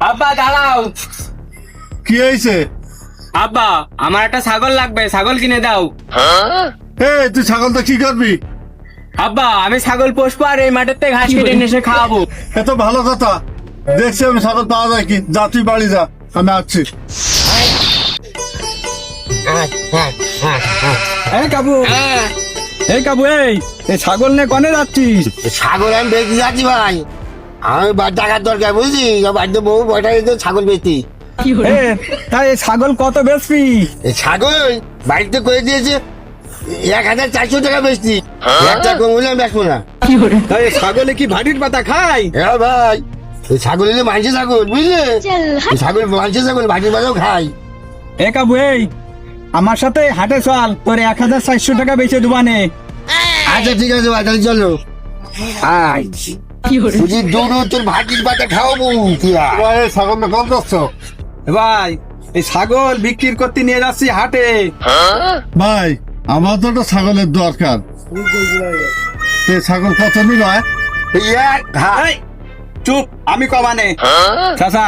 আব্বা দাঁড়াও। কি হয়েছে? আব্বা আমার একটা ছাগল লাগবে, ছাগল কিনে দাও। এই তুই ছাগলটা কি করবি? আব্বা আমি ছাগল পোষবো আর এই মাঠের থেকে ঘাস কেটে এনে এসে খাওয়াবো। এত ভালো কথা, দেখছি আমি ছাগল পাওয়া যায় কি। যা তুই বাড়ি যা, আমি আসছি। এই কাবু, এই কাবু, এই ছাগল নিয়ে কনে যাচ্ছিস? ছাগল আমি বেচতে যাচ্ছি ভাই। আমি টাকার দরকার বুঝলি, বাড়িতে বউ বয়টা ছাগল বেচতি। তাই এই ছাগল কত বেচবি? এই ছাগল বাড়িতে করে দিয়েছে 1400 টাকা বেচতি। একটা কম হলে আমি বেচবো না। তাই এই ছাগলে কি ভাটির পাতা খায়? হ্যাঁ ভাই, এই ছাগল হলে মানুষের ছাগল বুঝলে, এই ছাগল মানুষের ছাগল ভাটির পাতাও খাই। এ কাবু, আমার সাথে হাটে চল, তোর 1400 টাকা বেচে দুবানে। আচ্ছা ঠিক আছে ভাই, তাহলে চলো। আয় বুঝি দৌড়ো, তোর ভাটির পাতা খাওয়াবো। তোমার এই ছাগলটা কত যাচ্ছ? ভাই এই ছাগল বিক্রি করতে নিয়ে যাচ্ছি হাটে। ভাই আমার তো একটা ছাগলের দরকার। এই ছাগল কত নিবা? এই, চুপ, আমি কমানে। চাচা,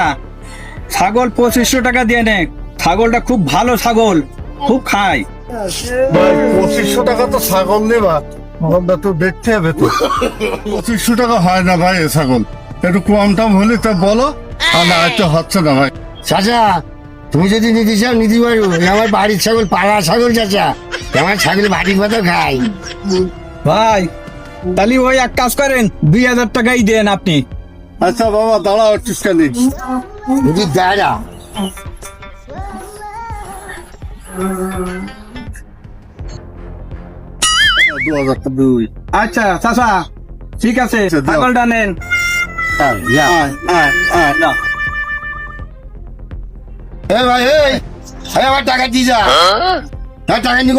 ছাগল 2500 টাকা দিয়ে নে। ছাগলটা খুব ভালো ছাগল, খুব খায়। ভাই 2500 টাকা তো ছাগল নেবা, ছাগলটা তো দেখতে হবে তো। 2500 টাকা হয় না ভাই এ ছাগল, একটু কম টম হলে তা বলো। আর না তো হচ্ছে না ভাই। চাচা তুমি যদি নিতে চাও নিতে পারো, আমার বাড়ির ছাগল পাড়া ছাগল চাচা, আমার ছাগল ভাটির পাতা খাই। ভাই তাহলে ওই এক কাজ করেন, 2000 টাকাই দেন আপনি। আচ্ছা বাবা দাঁড়াও একটুখানি। বুঝি দাঁড়া, 2002। আচ্ছা চাচা, ঠিক আছে, আচ্ছা, দাও। ছাগলটা নেন। নাও। ভাই এই আমার টাকা দিয়ে যা, টাকা নিয়ে